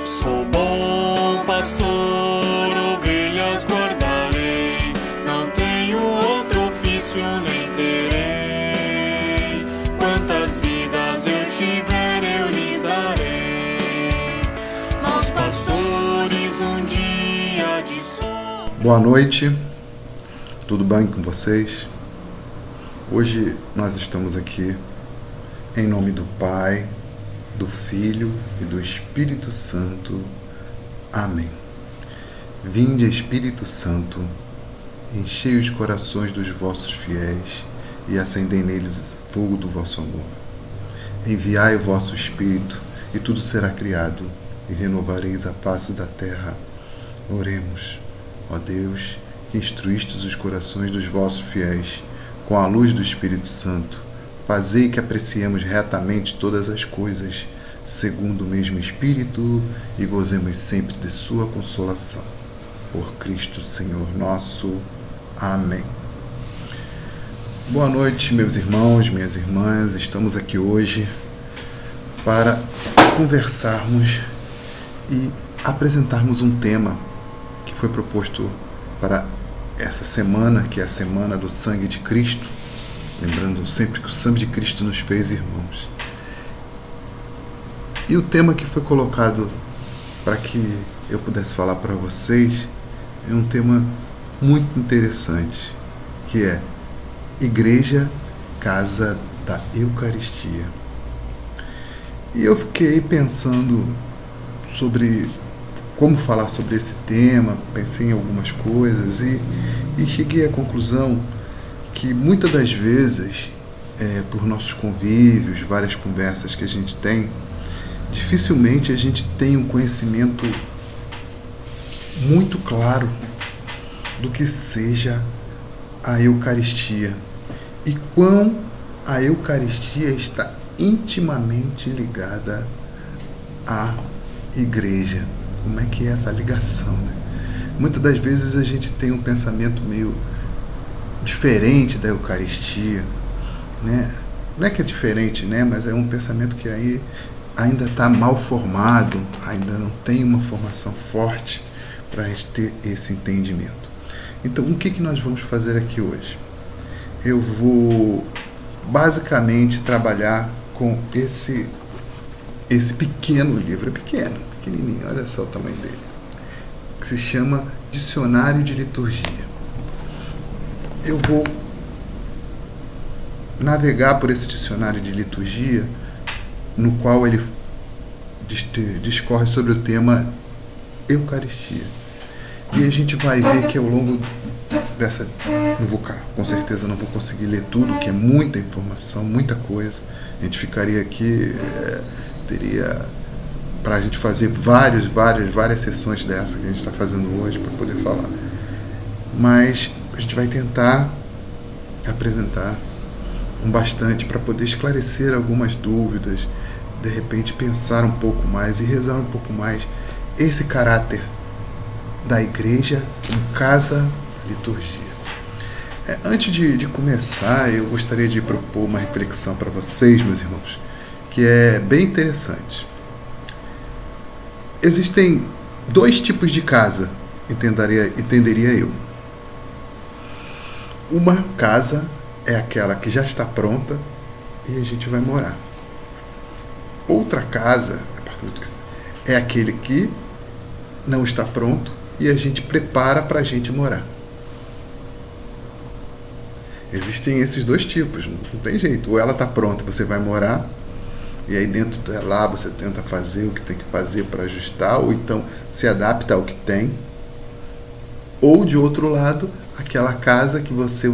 Sou bom pastor, ovelhas guardarei, não tenho outro ofício nem terei. Quantas vidas eu tiver eu lhes darei, maus pastores um dia de sol. Boa noite, tudo bem com vocês? Hoje nós estamos aqui em nome do Pai, do Filho e do Espírito Santo. Amém. Vinde, Espírito Santo, enchei os corações dos vossos fiéis e acendei neles o fogo do vosso amor. Enviai o vosso Espírito e tudo será criado e renovareis a face da terra. Oremos. Ó Deus, que instruístes os corações dos vossos fiéis com a luz do Espírito Santo, fazei que apreciemos retamente todas as coisas, segundo o mesmo Espírito, e gozemos sempre de sua consolação. Por Cristo Senhor nosso. Amém. Boa noite, meus irmãos, minhas irmãs. Estamos aqui hoje para conversarmos e apresentarmos um tema que foi proposto para essa semana, que é a Semana do Sangue de Cristo. Lembrando sempre que o sangue de Cristo nos fez irmãos. E o tema que foi colocado para que eu pudesse falar para vocês é um tema muito interessante, que é Igreja, Casa da Eucaristia. E eu fiquei pensando sobre como falar sobre esse tema, pensei em algumas coisas e cheguei à conclusão que muitas das vezes, por nossos convívios, várias conversas que a gente tem, dificilmente a gente tem um conhecimento muito claro do que seja a Eucaristia e quão a Eucaristia está intimamente ligada à Igreja. Como é que é essa ligação, né? Muitas das vezes a gente tem um pensamento meio diferente da Eucaristia, né? Não é que é diferente, né? Mas é um pensamento que aí ainda está mal formado, ainda não tem uma formação forte para a gente ter esse entendimento. Então, o que nós vamos fazer aqui hoje? Eu vou basicamente trabalhar com esse pequeno livro, pequenininho, olha só o tamanho dele, que se chama Dicionário de Liturgia. Eu vou navegar por esse dicionário de liturgia, no qual ele discorre sobre o tema Eucaristia. E a gente vai ver que ao longo dessa... com certeza não vou conseguir ler tudo, que é muita informação, muita coisa. A gente ficaria aqui, teria para a gente fazer várias sessões dessa que a gente está fazendo hoje para poder falar. Mas a gente vai tentar apresentar bastante para poder esclarecer algumas dúvidas, de repente pensar um pouco mais e rezar um pouco mais esse caráter da Igreja como casa liturgia. Antes de começar, eu gostaria de propor uma reflexão para vocês, meus irmãos, que é bem interessante. Existem dois tipos de casa, entenderia eu. Uma casa é aquela que já está pronta e a gente vai morar. Outra casa é aquele que não está pronto e a gente prepara para a gente morar. Existem esses dois tipos, não tem jeito. Ou ela está pronta, você vai morar, e aí dentro dela você tenta fazer o que tem que fazer para ajustar, ou então se adapta ao que tem. Ou de outro lado, aquela casa que você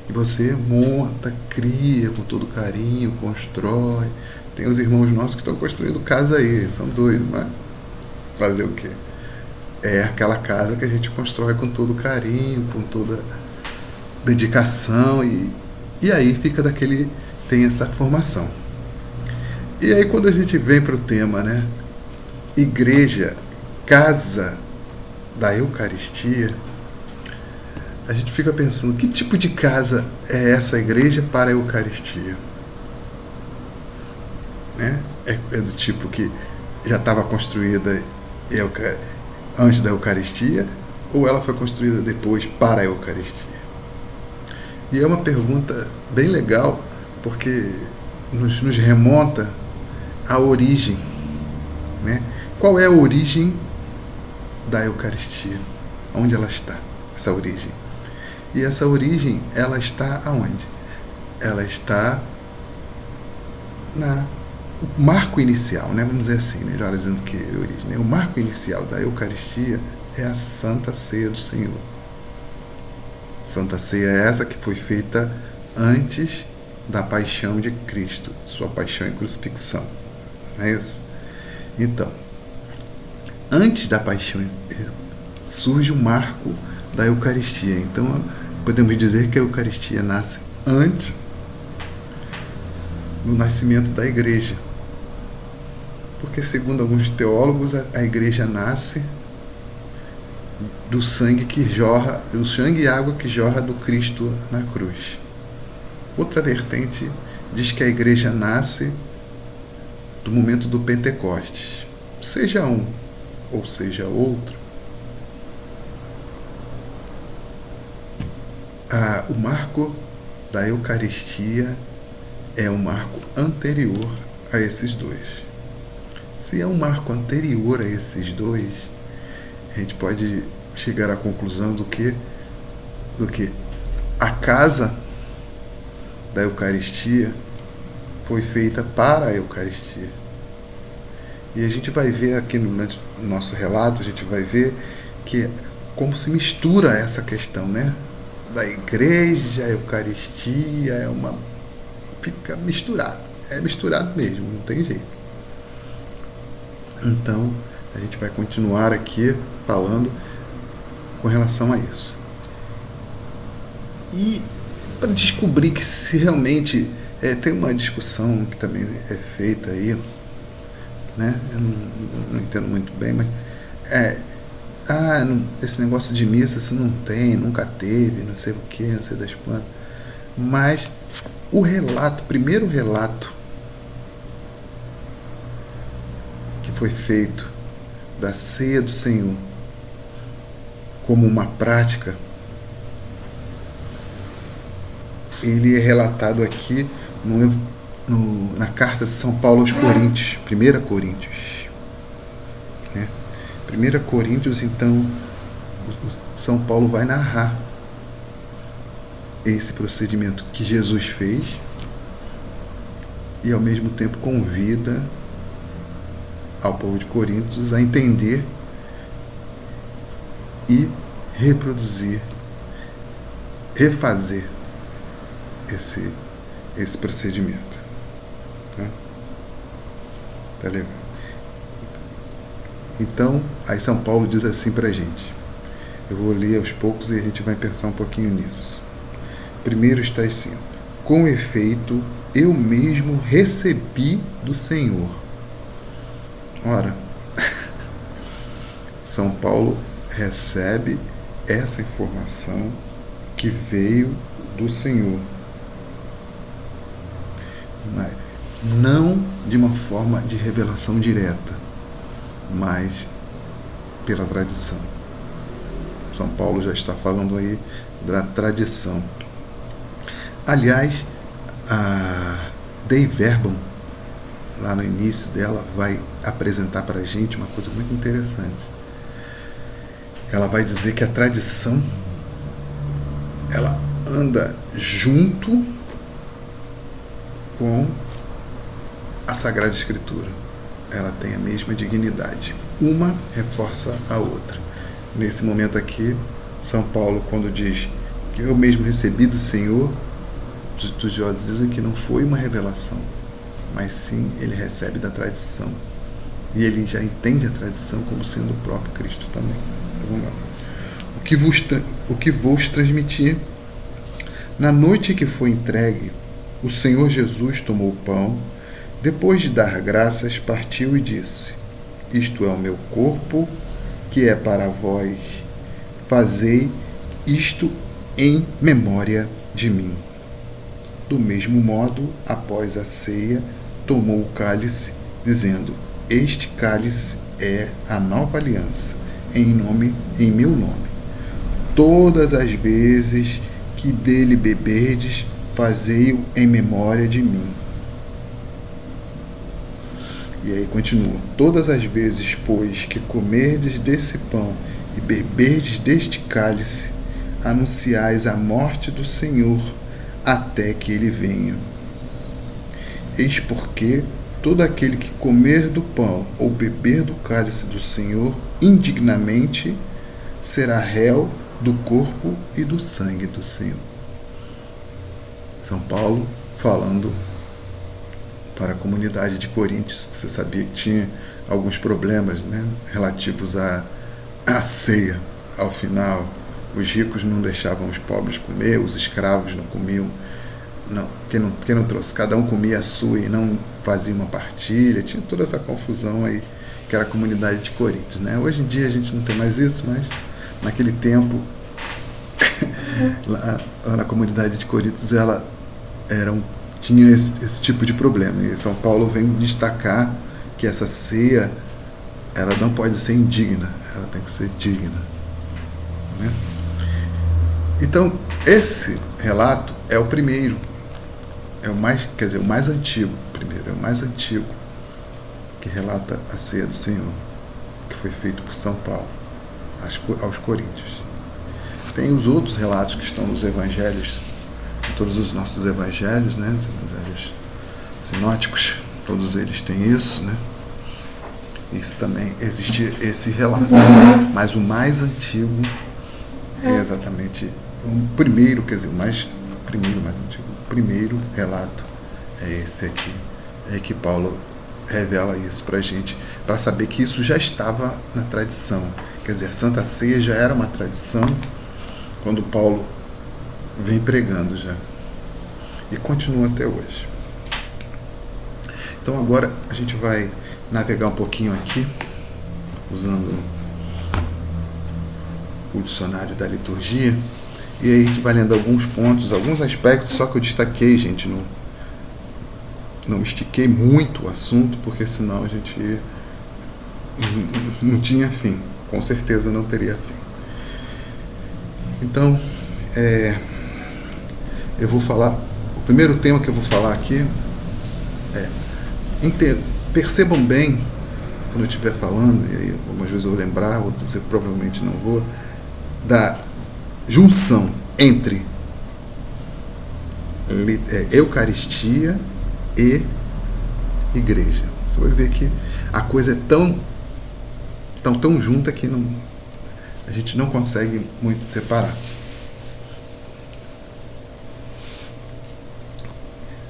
que você monta, cria com todo carinho, constrói. Tem os irmãos nossos que estão construindo casa aí, são doidos, mas fazer o quê? É aquela casa que a gente constrói com todo carinho, com toda dedicação e aí fica tem essa formação. E aí quando a gente vem para o tema, né? Igreja, casa da Eucaristia, a gente fica pensando, que tipo de casa é essa igreja para a Eucaristia? É do tipo que já estava construída antes da Eucaristia, ou ela foi construída depois para a Eucaristia? E é uma pergunta bem legal, porque nos remonta à origem, né? Qual é a origem da Eucaristia? Onde ela está, essa origem? E essa origem, ela está aonde? Ela está o marco inicial, né? Vamos dizer assim, melhor dizendo que origem, né? O marco inicial da Eucaristia é a Santa Ceia do Senhor. Santa Ceia é essa que foi feita antes da paixão de Cristo, sua paixão e crucifixão. Não é isso? Então, antes da paixão surge o marco da Eucaristia. Então, podemos dizer que a Eucaristia nasce antes do nascimento da Igreja. Porque, segundo alguns teólogos, a Igreja nasce do sangue que jorra, do sangue e água que jorra do Cristo na cruz. Outra vertente diz que a Igreja nasce do momento do Pentecostes. Seja um ou seja outro, o marco da Eucaristia é um marco anterior a esses dois. Se é um marco anterior a esses dois, a gente pode chegar à conclusão do que a casa da Eucaristia foi feita para a Eucaristia. E a gente vai ver aqui no nosso relato, a gente vai ver que como se mistura essa questão, né? Da Igreja, a Eucaristia, fica misturado. É misturado mesmo, não tem jeito. Então, a gente vai continuar aqui falando com relação a isso. E para descobrir que se realmente tem uma discussão que também é feita aí, né? Eu não entendo muito bem, mas esse negócio de missa isso não tem, nunca teve, não sei o que, não sei das quantas. Mas o primeiro relato que foi feito da ceia do Senhor como uma prática, ele é relatado aqui na carta de São Paulo aos Coríntios, 1 Coríntios. Né? 1 Coríntios, então, São Paulo vai narrar esse procedimento que Jesus fez e, ao mesmo tempo, convida ao povo de Coríntios a entender e reproduzir, refazer esse procedimento. Tá legal? Então, aí São Paulo diz assim pra gente. Eu vou ler aos poucos e a gente vai pensar um pouquinho nisso. Primeiro está assim: com efeito, eu mesmo recebi do Senhor. Ora, São Paulo recebe essa informação que veio do Senhor. Mas não de uma forma de revelação direta, mas pela tradição. São Paulo já está falando aí da tradição. Aliás, a Dei Verbum, lá no início dela, vai apresentar para a gente uma coisa muito interessante. Ela vai dizer que a tradição ela anda junto com a Sagrada Escritura. Ela tem a mesma dignidade. Uma reforça a outra. Nesse momento aqui, São Paulo, quando diz que eu mesmo recebi do Senhor, os estudiosos dizem que não foi uma revelação, mas sim ele recebe da tradição. E ele já entende a tradição como sendo o próprio Cristo também. Então, vamos lá. O que vos transmitir. Na noite que foi entregue, o Senhor Jesus tomou o pão, depois de dar graças, partiu e disse: isto é o meu corpo, que é para vós. Fazei isto em memória de mim. Do mesmo modo, após a ceia, tomou o cálice, dizendo: este cálice é a nova aliança, em meu nome. Todas as vezes que dele beberdes, fazei-o em memória de mim. E aí continua: todas as vezes, pois, que comerdes desse pão e beberdes deste cálice, anunciais a morte do Senhor até que ele venha. Eis porque todo aquele que comer do pão ou beber do cálice do Senhor indignamente será réu do corpo e do sangue do Senhor. São Paulo falando para a comunidade de Coríntios. Você sabia que tinha alguns problemas, né, relativos à ceia. Ao final, os ricos não deixavam os pobres comer, os escravos não comiam. Não, quem não trouxe, cada um comia a sua e não fazia uma partilha. Tinha toda essa confusão aí, que era a comunidade de Coríntios, né? Hoje em dia a gente não tem mais isso, mas naquele tempo, lá na comunidade de Coríntios, ela tinha esse tipo de problema. E São Paulo vem destacar que essa ceia, ela não pode ser indigna, ela tem que ser digna, né? Então, esse relato é o primeiro, é o mais antigo, primeiro, é o mais antigo que relata a ceia do Senhor, que foi feito por São Paulo aos Coríntios. Tem os outros relatos que estão nos evangelhos, em todos os nossos evangelhos, né, os evangelhos sinóticos, todos eles têm isso, né? Isso também existe esse relato, mas o mais antigo é exatamente o primeiro, mais antigo. O primeiro relato é esse aqui, é que Paulo revela isso para a gente, para saber que isso já estava na tradição. Quer dizer, a Santa Ceia já era uma tradição quando Paulo vem pregando já, e continua até hoje. Então agora a gente vai navegar um pouquinho aqui, usando o dicionário da liturgia, e aí a gente vai lendo alguns pontos, alguns aspectos, só que eu destaquei, gente, não estiquei muito o assunto, porque senão a gente não tinha fim, com certeza não teria fim. Então, eu vou falar, o primeiro tema que eu vou falar aqui percebam bem, quando eu estiver falando, e aí algumas vezes eu vou lembrar, outras eu provavelmente não vou, da junção entre Eucaristia e igreja. Você vai ver que a coisa é tão junta que a gente não consegue muito separar.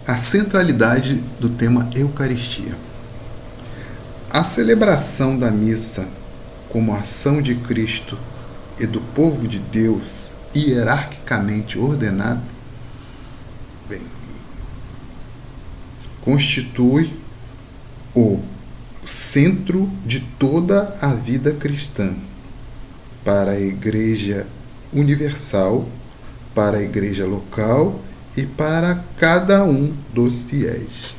A centralidade do tema Eucaristia. A celebração da missa como ação de Cristo e do povo de Deus hierarquicamente ordenado, constitui o centro de toda a vida cristã, para a Igreja Universal, para a Igreja local e para cada um dos fiéis.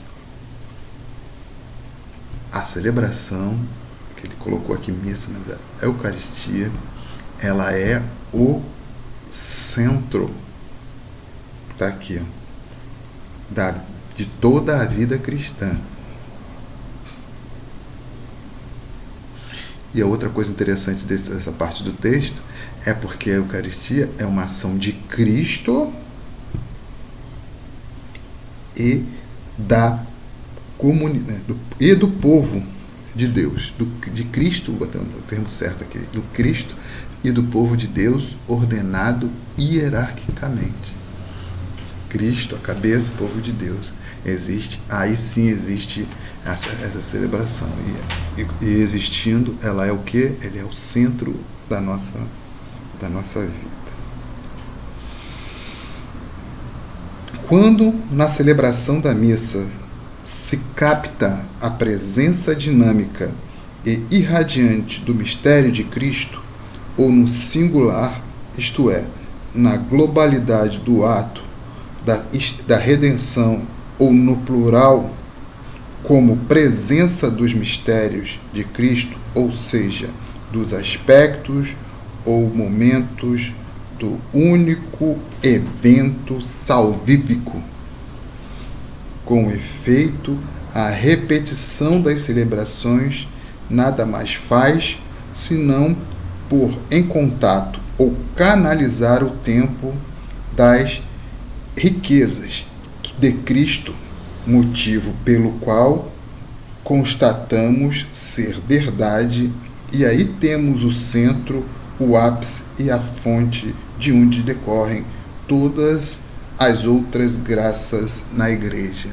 A celebração, que ele colocou aqui missa, mas a Eucaristia, ela é o centro, está aqui, de toda a vida cristã. E a outra coisa interessante dessa parte do texto é porque a Eucaristia é uma ação de Cristo e da comunidade e do povo de Deus, de Cristo, botando o termo certo aqui, do Cristo e do povo de Deus ordenado hierarquicamente. Cristo, a cabeça, o povo de Deus. Aí sim existe essa celebração. E existindo, ela é o quê? Ele é o centro da nossa vida. Quando na celebração da missa se capta a presença dinâmica e irradiante do mistério de Cristo, ou no singular, isto é, na globalidade do ato da redenção, ou no plural, como presença dos mistérios de Cristo, ou seja, dos aspectos ou momentos do único evento salvífico. Com efeito, a repetição das celebrações nada mais faz senão pôr em contato ou canalizar o tempo das riquezas de Cristo, motivo pelo qual constatamos ser verdade, e aí temos o centro, o ápice e a fonte de onde decorrem todas as outras graças na igreja.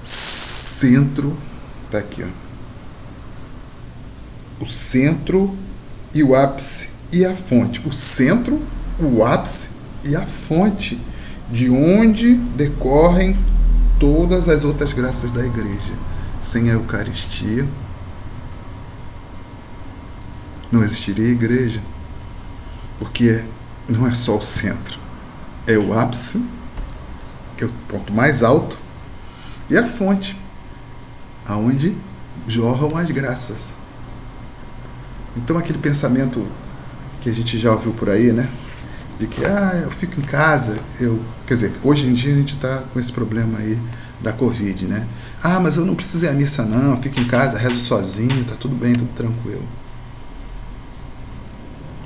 Centro, tá aqui, ó. O centro e o ápice e a fonte. O centro, o ápice e a fonte de onde decorrem todas as outras graças da igreja. Sem a Eucaristia, não existiria igreja, porque não é só o centro, é o ápice, que é o ponto mais alto, e a fonte, aonde jorram as graças. Então aquele pensamento que a gente já ouviu por aí, né? De que, eu fico em casa, quer dizer, hoje em dia a gente está com esse problema aí da Covid, né? Mas eu não preciso ir à missa não, eu fico em casa, rezo sozinho, tá tudo bem, tudo tranquilo.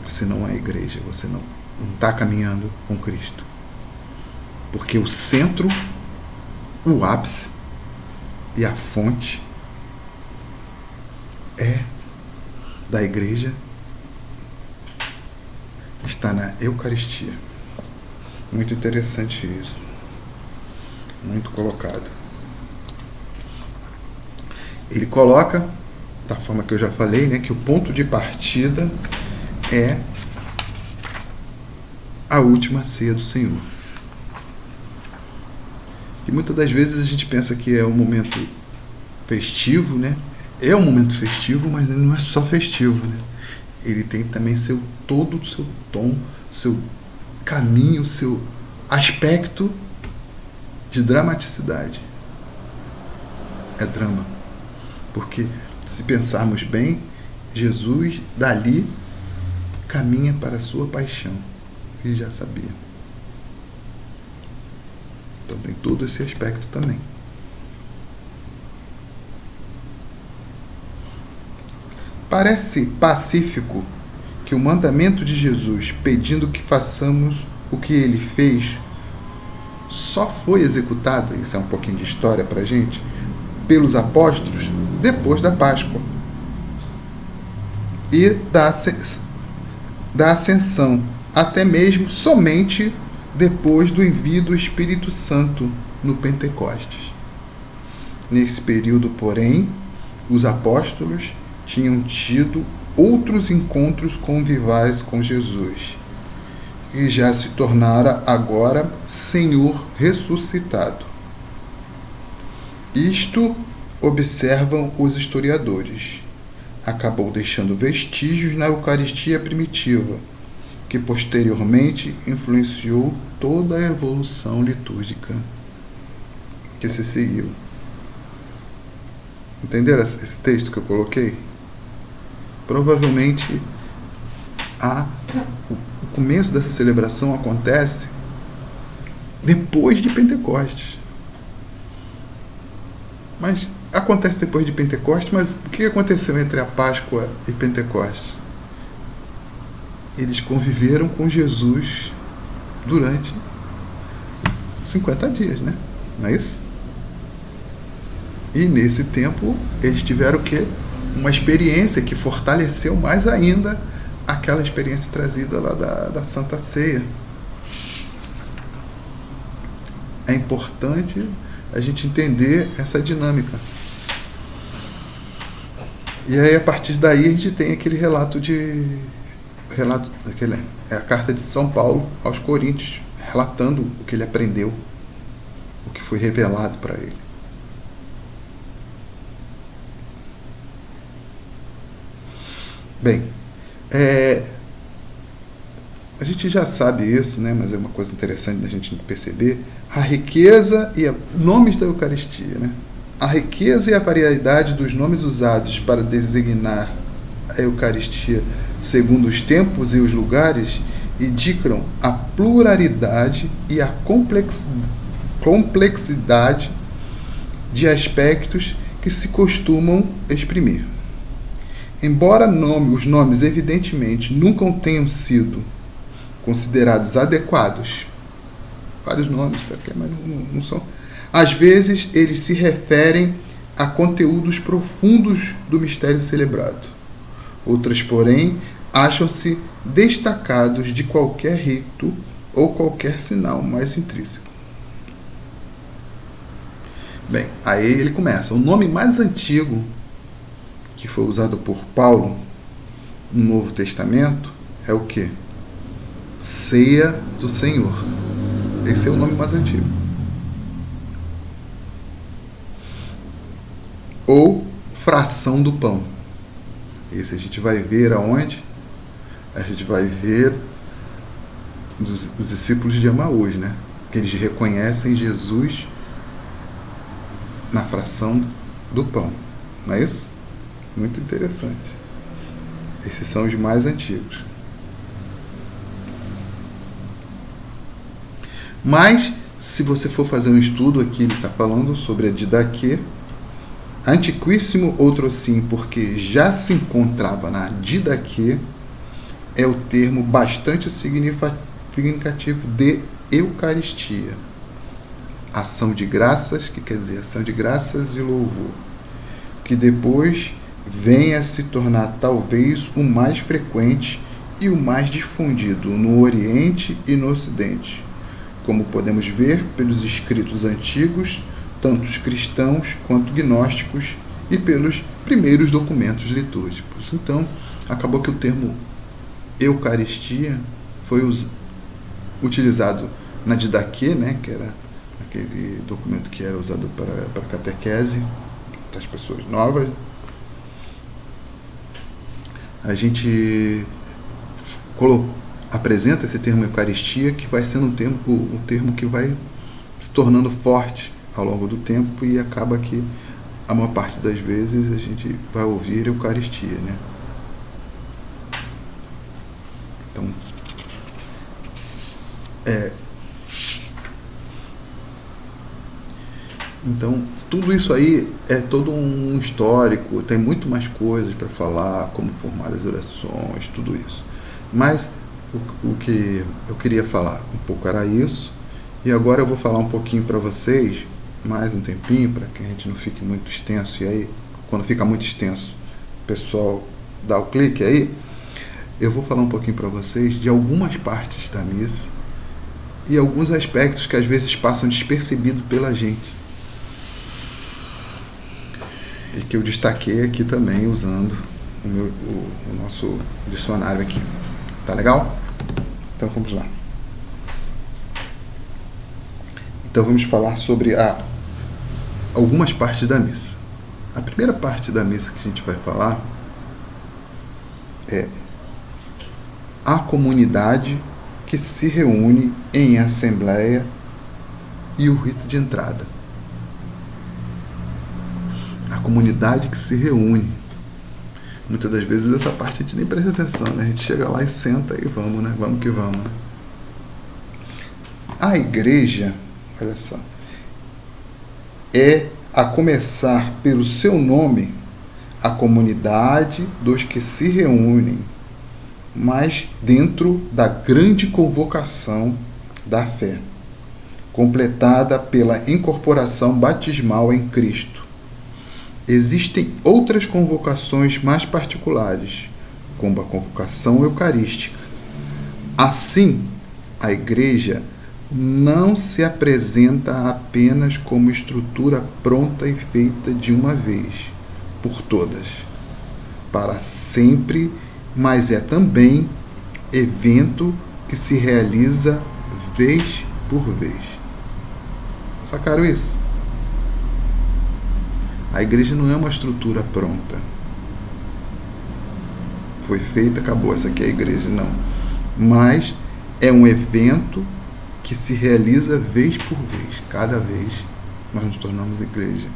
Você não é igreja, você não está caminhando com Cristo. Porque o centro, o ápice e a fonte da igreja está na Eucaristia. Muito interessante isso. Muito colocado. Ele coloca, da forma que eu já falei, né, que o ponto de partida é a última ceia do Senhor. E muitas das vezes a gente pensa que é um momento festivo, né? É um momento festivo, mas ele não é só festivo, né? Ele tem também todo o seu tom, seu caminho, seu aspecto de dramaticidade. É drama. Porque, se pensarmos bem, Jesus, dali, caminha para a sua paixão. Ele já sabia. Então tem todo esse aspecto também. Parece pacífico que o mandamento de Jesus pedindo que façamos o que ele fez só foi executado, isso é um pouquinho de história para a gente, pelos apóstolos depois da Páscoa e da ascensão, até mesmo somente depois do envio do Espírito Santo no Pentecostes. Nesse período, porém, os apóstolos tinham tido outros encontros convivais com Jesus, e já se tornara agora Senhor ressuscitado. Isto observam os historiadores. Acabou deixando vestígios na Eucaristia primitiva, que posteriormente influenciou toda a evolução litúrgica que se seguiu. Entenderam esse texto que eu coloquei? Provavelmente o começo dessa celebração acontece depois de Pentecostes. Mas acontece depois de Pentecostes, mas o que aconteceu entre a Páscoa e Pentecostes? Eles conviveram com Jesus durante 50 dias, né? Não é isso? E nesse tempo eles tiveram o quê? Uma experiência que fortaleceu mais ainda aquela experiência trazida lá da Santa Ceia. É importante a gente entender essa dinâmica. E aí, a partir daí, a gente tem aquele é a carta de São Paulo aos Coríntios, relatando o que ele aprendeu, o que foi revelado para ele. Bem, a gente já sabe isso, né? Mas é uma coisa interessante da gente perceber, a riqueza e nomes da Eucaristia, né? A riqueza e a variedade dos nomes usados para designar a Eucaristia segundo os tempos e os lugares indicam a pluralidade e a complexidade de aspectos que se costumam exprimir. Embora os nomes evidentemente nunca tenham sido considerados adequados, vários nomes, mas não são. Às vezes eles se referem a conteúdos profundos do mistério celebrado. Outras, porém, acham-se destacados de qualquer rito ou qualquer sinal mais intrínseco. Bem, aí ele começa. O nome mais antigo que foi usado por Paulo no Novo Testamento é o quê? Ceia do Senhor. Esse é o nome mais antigo. Ou fração do pão. Esse a gente vai ver aonde? A gente vai ver dos discípulos de Emaús, né? Que eles reconhecem Jesus na fração do pão. Não é isso? Muito interessante. Esses são os mais antigos. Mas, se você for fazer um estudo aqui, ele está falando sobre a didaquê, antiquíssimo outrossim, porque já se encontrava na didaquê, é o termo bastante significativo de Eucaristia. Ação de graças, que quer dizer ação de graças e louvor, que depois vem a se tornar talvez o mais frequente e o mais difundido no Oriente e no Ocidente, como podemos ver pelos escritos antigos, tanto os cristãos quanto gnósticos, e pelos primeiros documentos litúrgicos. Então, acabou que o termo Eucaristia foi utilizado na didaquê, né, que era aquele documento que era usado para a catequese das pessoas novas. A gente apresenta esse termo Eucaristia, que vai sendo um termo que vai se tornando forte ao longo do tempo, e acaba que a maior parte das vezes a gente vai ouvir Eucaristia, né? Então, tudo isso aí é todo um histórico, tem muito mais coisas para falar, como formar as orações, tudo isso. Mas o que eu queria falar um pouco era isso, e agora eu vou falar um pouquinho para vocês, mais um tempinho, para que a gente não fique muito extenso, e aí, quando fica muito extenso, o pessoal dá o clique aí. Eu vou falar um pouquinho para vocês de algumas partes da missa e alguns aspectos que às vezes passam despercebidos pela gente, e que eu destaquei aqui também usando o nosso dicionário aqui. Tá legal? Então vamos lá. Então vamos falar sobre algumas partes da missa. A primeira parte da missa que a gente vai falar é a comunidade que se reúne em assembleia e o rito de entrada. A comunidade que se reúne. Muitas das vezes essa parte a gente nem presta atenção, né? A gente chega lá e senta e vamos, né? Vamos que vamos, né? A igreja, olha só, é, a começar pelo seu nome, a comunidade dos que se reúnem, mas dentro da grande convocação da fé, completada pela incorporação batismal em Cristo. Existem outras convocações mais particulares, como a convocação eucarística. Assim, a igreja não se apresenta apenas como estrutura pronta e feita de uma vez, por todas, para sempre, mas é também evento que se realiza vez por vez. Sacaram isso? A igreja não é uma estrutura pronta. Foi feita, acabou, essa aqui é a igreja, não. Mas é um evento que se realiza vez por vez. Cada vez nós nos tornamos igreja.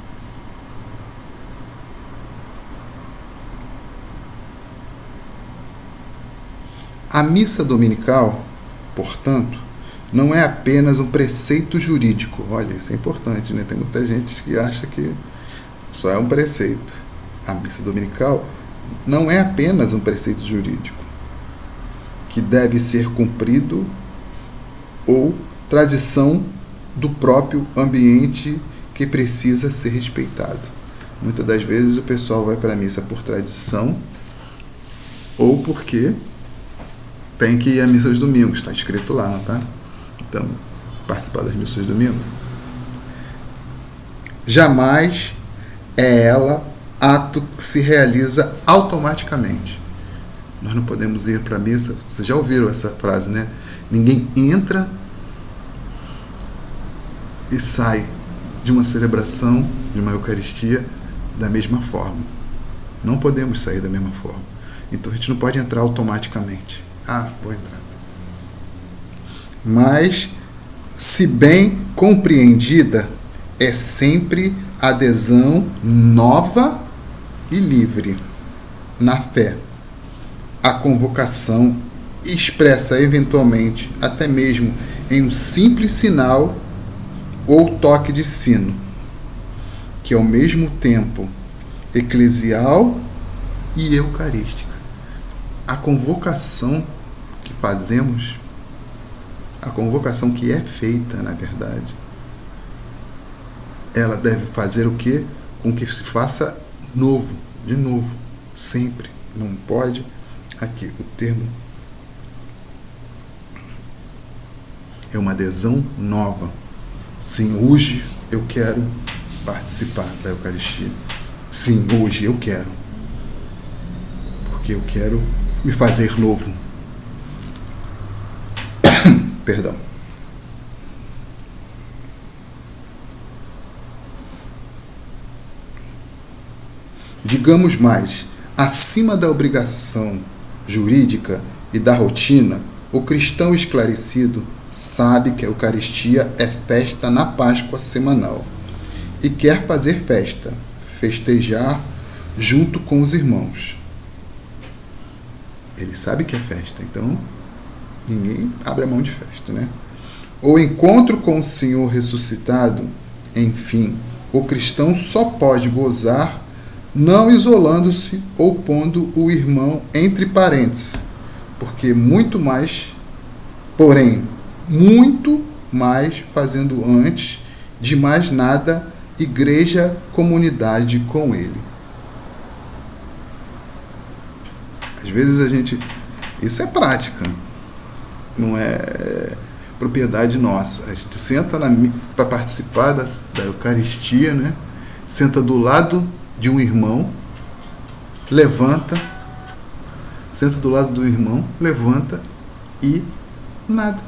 A missa dominical, portanto, não é apenas um preceito jurídico. Olha, isso é importante, né? Tem muita gente que acha que só é um preceito. A missa dominical não é apenas um preceito jurídico que deve ser cumprido ou tradição do próprio ambiente que precisa ser respeitado. Muitas das vezes o pessoal vai para a missa por tradição ou porque tem que ir à missa aos domingos, está escrito lá, não tá? Então, participar das missas de domingo. Jamais é ela ato que se realiza automaticamente. Nós não podemos ir para a missa. Vocês já ouviram essa frase, né? Ninguém entra e sai de uma celebração, de uma Eucaristia, da mesma forma. Não podemos sair da mesma forma. Então a gente não pode entrar automaticamente. Ah, vou entrar. Mas, se bem compreendida, é sempre adesão nova e livre na fé. A convocação expressa eventualmente até mesmo em um simples sinal ou toque de sino, que é ao mesmo tempo eclesial e eucarística. A convocação que fazemos, a convocação que é feita, na verdade, ela deve fazer o quê? Com que se faça novo, de novo, sempre. Não pode, aqui o termo é uma adesão nova. Sim, hoje eu quero participar da Eucaristia. Sim, hoje eu quero. Porque eu quero me fazer novo. Perdão. Digamos mais, acima da obrigação jurídica e da rotina, o cristão esclarecido sabe que a Eucaristia é festa na Páscoa semanal e quer fazer festa, festejar junto com os irmãos. Ele sabe que é festa, então ninguém abre a mão de festa, né? O encontro com o Senhor ressuscitado, enfim, o cristão só pode gozar não isolando-se ou pondo o irmão entre parênteses, porque muito mais fazendo antes de mais nada igreja, comunidade com ele. Às vezes a gente... Isso é prática, não é propriedade nossa. A gente senta para participar da Eucaristia, né? Senta do lado de um irmão, senta do lado do irmão, levanta e nada.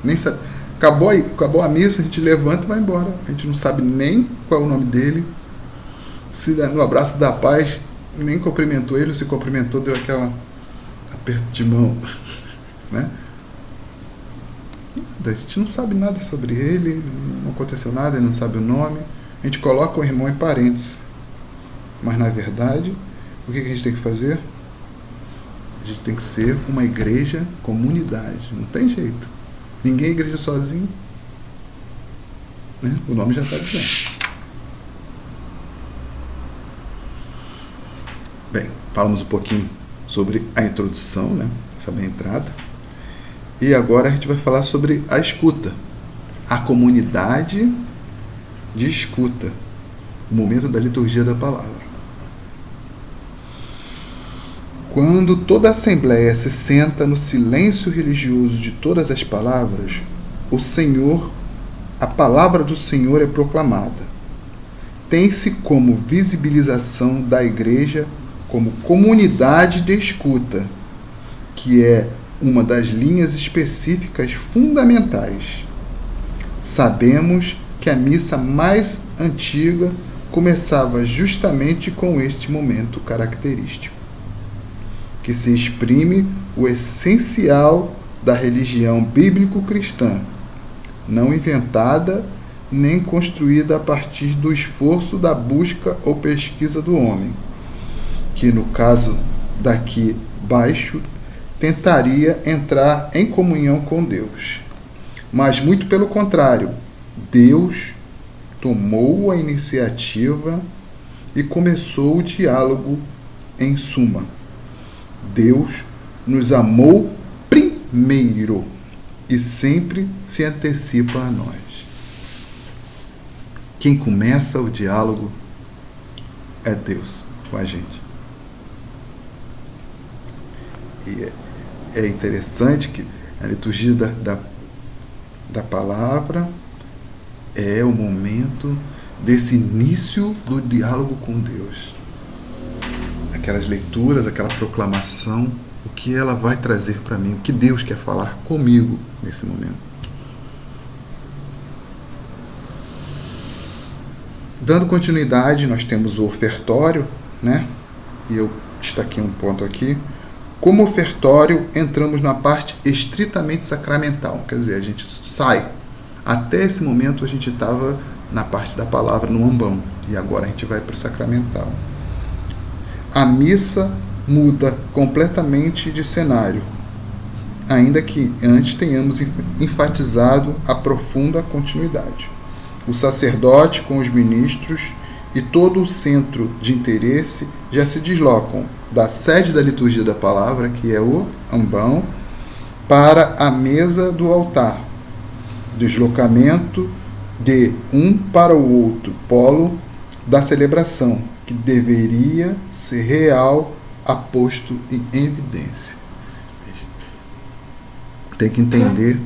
Nem sabe. Acabou a missa, a gente levanta e vai embora. A gente não sabe nem qual é o nome dele. Se no abraço da paz, nem cumprimentou ele, se cumprimentou, deu aquela aperto de mão, né? A gente não sabe nada sobre ele, não aconteceu nada, ele não sabe o nome. A gente coloca o irmão em parênteses. Mas, na verdade, o que a gente tem que fazer? A gente tem que ser uma igreja, comunidade. Não tem jeito. Ninguém é igreja sozinho. Né? O nome já está dizendo. Bem, falamos um pouquinho sobre a introdução, né? Essa minha entrada. E agora a gente vai falar sobre a escuta. A comunidade de escuta. O momento da liturgia da palavra. Quando toda a assembleia se senta no silêncio religioso de todas as palavras, a palavra do Senhor é proclamada. Tem-se como visibilização da igreja como comunidade de escuta, que é uma das linhas específicas fundamentais. Sabemos que a missa mais antiga começava justamente com este momento característico, que se exprime o essencial da religião bíblico-cristã, não inventada nem construída a partir do esforço da busca ou pesquisa do homem, que no caso daqui baixo tentaria entrar em comunhão com Deus. Mas muito pelo contrário, Deus tomou a iniciativa e começou o diálogo em suma. Deus nos amou primeiro e sempre se antecipa a nós. Quem começa o diálogo é Deus com a gente. E é interessante que a liturgia da palavra é o momento desse início do diálogo com Deus. Aquelas leituras, aquela proclamação, o que ela vai trazer para mim, o que Deus quer falar comigo nesse momento. Dando continuidade, nós temos o ofertório, né? E eu destaquei um ponto aqui. Como ofertório, entramos na parte estritamente sacramental. Quer dizer, a gente sai. Até esse momento a gente estava na parte da palavra, no ambão. E agora a gente vai para o sacramental. A missa muda completamente de cenário, ainda que antes tenhamos enfatizado a profunda continuidade. O sacerdote com os ministros e todo o centro de interesse já se deslocam da sede da liturgia da palavra, que é o ambão, para a mesa do altar. Deslocamento de um para o outro polo da celebração, que deveria ser real, posto em evidência. Tem que entender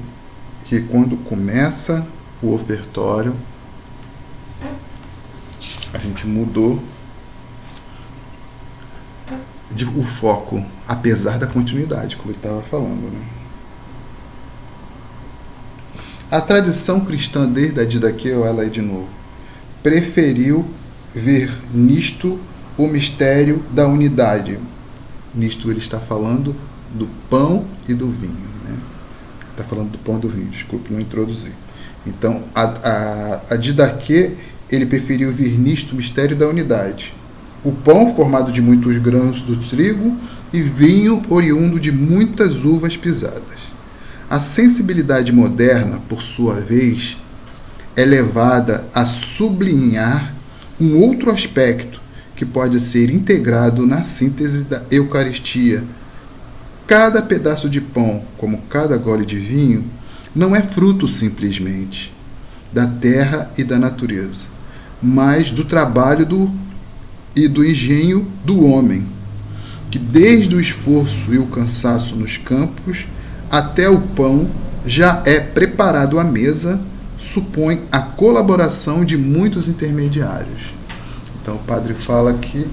que quando começa o ofertório, a gente mudou o foco, apesar da continuidade, como ele estava falando, né? A tradição cristã, desde a Didaquê, ela é de novo, preferiu ver nisto o mistério da unidade. Nisto ele está falando do pão e do vinho, né? Está falando do pão e do vinho, desculpe, não introduzi. Então, a Didaquê, ele preferiu ver nisto o mistério da unidade. O pão formado de muitos grãos do trigo e vinho oriundo de muitas uvas pisadas. A sensibilidade moderna, por sua vez, é levada a sublinhar um outro aspecto que pode ser integrado na síntese da Eucaristia. Cada pedaço de pão, como cada gole de vinho, não é fruto simplesmente da terra e da natureza, mas do trabalho e do engenho do homem, que desde o esforço e o cansaço nos campos até o pão já é preparado à mesa, supõe a colaboração de muitos intermediários. Então o padre fala que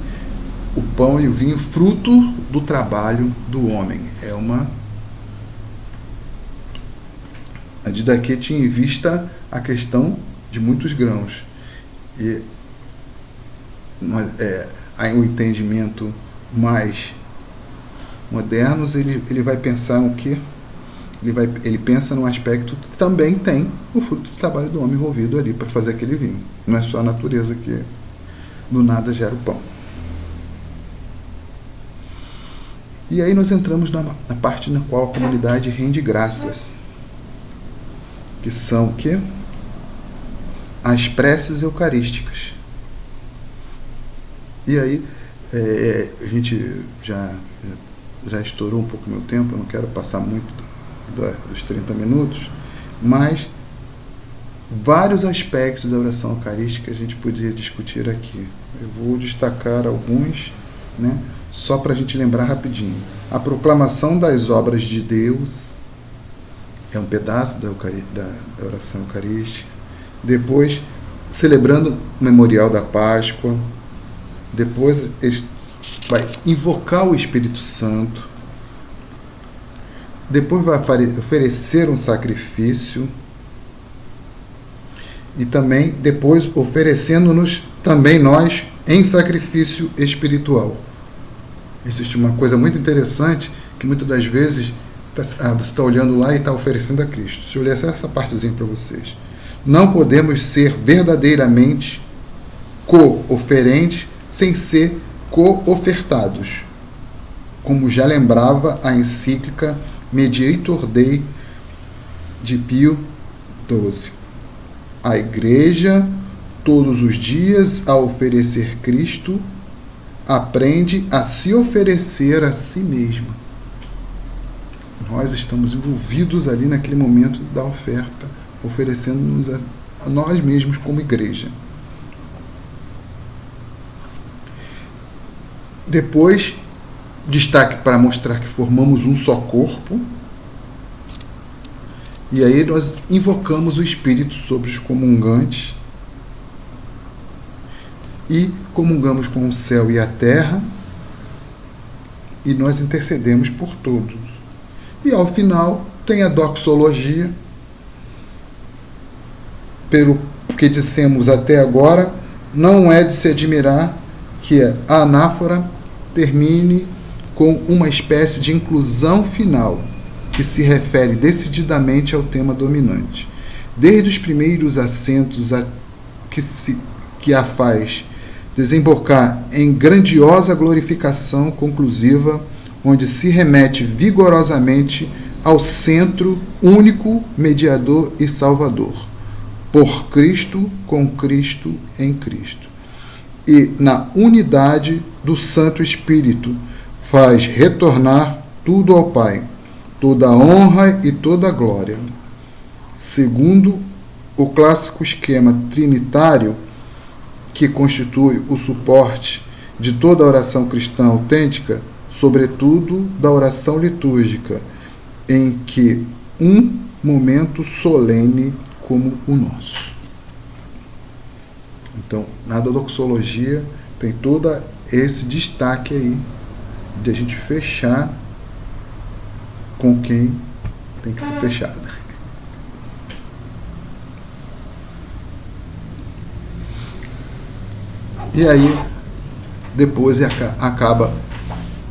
o pão e o vinho, fruto do trabalho do homem. A Didaquê tinha em vista a questão de muitos grãos. E aí o entendimento mais modernos, ele vai pensar no quê? Ele pensa num aspecto que também tem o fruto do trabalho do homem envolvido ali para fazer aquele vinho. Não é só a natureza que do nada gera o pão. E aí nós entramos na parte na qual a comunidade rende graças, que são o quê? As preces eucarísticas. E aí a gente já estourou um pouco o meu tempo, eu não quero passar muito dos 30 minutos, mas vários aspectos da oração eucarística a gente podia discutir aqui. Eu vou destacar alguns, né, só para a gente lembrar rapidinho. A proclamação das obras de Deus é um pedaço da oração eucarística. Depois, celebrando o memorial da Páscoa. Depois, ele vai invocar o Espírito Santo. Depois vai oferecer um sacrifício. E também, depois, oferecendo-nos também nós em sacrifício espiritual. Existe uma coisa muito interessante que muitas das vezes você está olhando lá e está oferecendo a Cristo. Se eu olhar essa partezinha para vocês. Não podemos ser verdadeiramente co-oferentes sem ser co-ofertados. Como já lembrava a encíclica Mediator Dei de Pio XII. A Igreja, todos os dias, a oferecer Cristo, aprende a se oferecer a si mesma. Nós estamos envolvidos ali naquele momento da oferta, oferecendo-nos a nós mesmos como igreja. Depois, destaque para mostrar que formamos um só corpo. E aí nós invocamos o Espírito sobre os comungantes e comungamos com o céu e a terra, e nós intercedemos por todos. E ao final tem a doxologia, pelo que dissemos até agora, não é de se admirar que a anáfora termine com uma espécie de inclusão final, que se refere decididamente ao tema dominante. Desde os primeiros acentos que a faz desembocar em grandiosa glorificação conclusiva, onde se remete vigorosamente ao centro único, mediador e salvador, por Cristo, com Cristo, em Cristo. E na unidade do Santo Espírito faz retornar tudo ao Pai, toda a honra e toda a glória. Segundo o clássico esquema trinitário, que constitui o suporte de toda a oração cristã autêntica, sobretudo da oração litúrgica, em que um momento solene como o nosso. Então, na doxologia tem todo esse destaque aí de a gente fechar com quem tem que ser fechado. E aí, depois acaba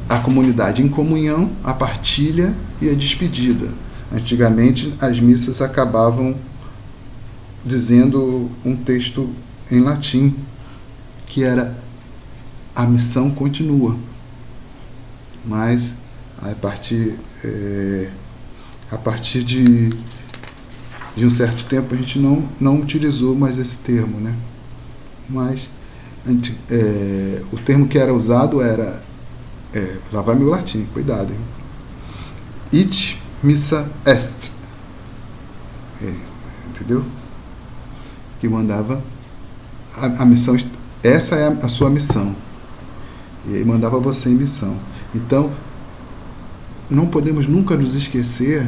a comunidade em comunhão, a partilha e a despedida. Antigamente, as missas acabavam dizendo um texto em latim, que era: a missão continua. Mas, a partir de um certo tempo, a gente não utilizou mais esse termo, né? Mas o termo que era usado era, lá vai meu latim, cuidado, hein? It missa est, entendeu? Que mandava a missão, essa é a sua missão, e aí mandava você em missão. Então, não podemos nunca nos esquecer,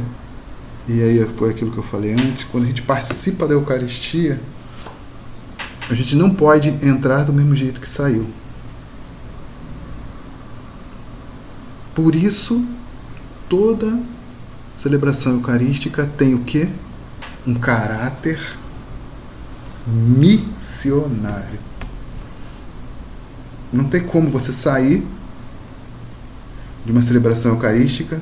e aí foi aquilo que eu falei antes, quando a gente participa da Eucaristia, a gente não pode entrar do mesmo jeito que saiu. Por isso, toda celebração eucarística tem o quê? Um caráter missionário. Não tem como você sair de uma celebração eucarística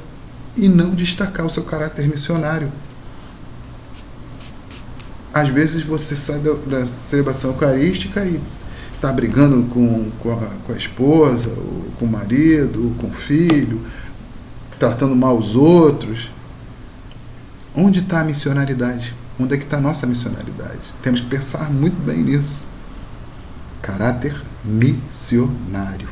e não destacar o seu caráter missionário. Às vezes você sai da celebração eucarística e está brigando com a esposa, ou com o marido, ou com o filho, tratando mal os outros. Onde está a missionaridade? Onde é que está a nossa missionaridade? Temos que pensar muito bem nisso. Caráter missionário.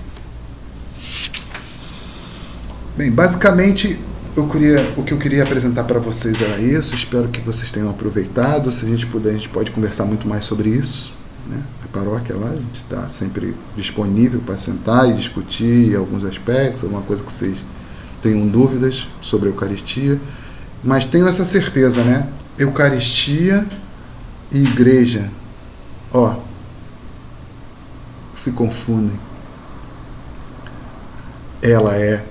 Bem, basicamente, o que eu queria apresentar para vocês era isso. Espero que vocês tenham aproveitado. Se a gente puder, a gente pode conversar muito mais sobre isso, né? A paróquia lá, a gente está sempre disponível para sentar e discutir alguns aspectos, alguma coisa que vocês tenham dúvidas sobre a Eucaristia. Mas tenho essa certeza, né? Eucaristia e igreja, se confundem. Ela é,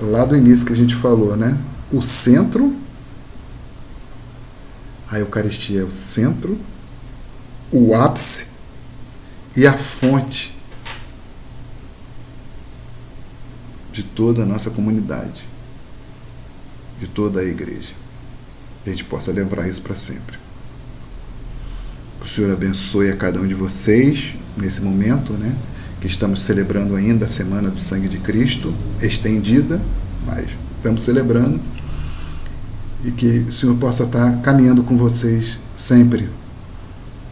lá do início que a gente falou, né? O centro, a Eucaristia é o centro, o ápice, e a fonte de toda a nossa comunidade, de toda a igreja. Que a gente possa lembrar isso para sempre. Que o Senhor abençoe a cada um de vocês nesse momento, né? Que estamos celebrando ainda a Semana do Sangue de Cristo, estendida, mas estamos celebrando. E que o Senhor possa estar caminhando com vocês sempre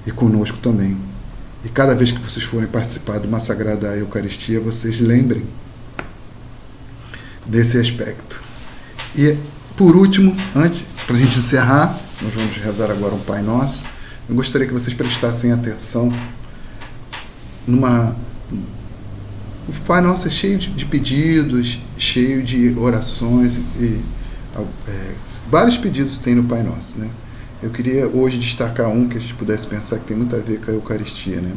e conosco também. E cada vez que vocês forem participar de uma Sagrada Eucaristia, vocês lembrem desse aspecto. E, por último, antes, para a gente encerrar, nós vamos rezar agora um Pai Nosso. Eu gostaria que vocês prestassem atenção o Pai Nosso é cheio de pedidos, cheio de orações e vários pedidos tem no Pai Nosso, né? Eu queria hoje destacar um que a gente pudesse pensar que tem muito a ver com a Eucaristia, né?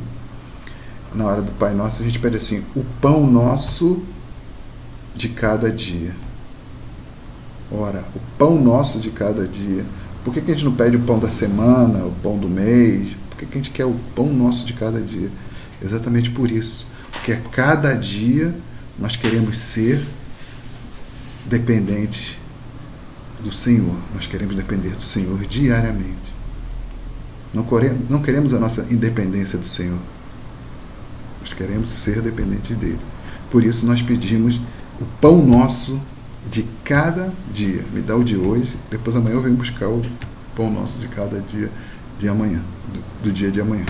Na hora do Pai Nosso a gente pede assim: o pão nosso de cada dia. Ora, o pão nosso de cada dia. Por que a gente não pede o pão da semana, o pão do mês? Por que a gente quer o pão nosso de cada dia? Exatamente por isso. Porque a cada dia nós queremos ser dependentes do Senhor. Nós queremos depender do Senhor diariamente. Não queremos a nossa independência do Senhor. Nós queremos ser dependentes dele. Por isso nós pedimos o pão nosso de cada dia. Me dá o de hoje, depois amanhã eu venho buscar o pão nosso de cada dia de amanhã, do dia de amanhã.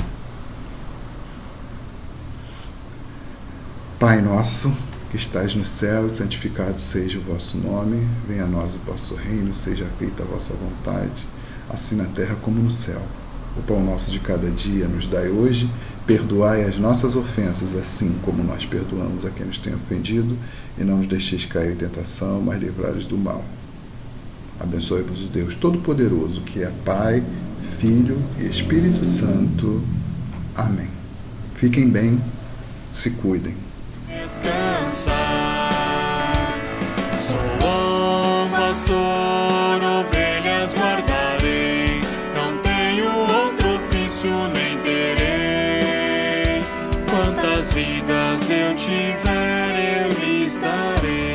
Pai nosso, que estais no céu, santificado seja o vosso nome, venha a nós o vosso reino, seja feita a vossa vontade, assim na terra como no céu. O pão nosso de cada dia nos dai hoje, perdoai as nossas ofensas, assim como nós perdoamos a quem nos tem ofendido, e não nos deixeis cair em tentação, mas livrai-nos do mal. Abençoe-vos o Deus Todo-Poderoso, que é Pai, Filho e Espírito Santo. Amém. Fiquem bem, se cuidem. Descansar. Sou bom pastor, ovelhas guardarei, não tenho outro ofício nem terei. Quantas vidas eu tiver, eu lhes darei.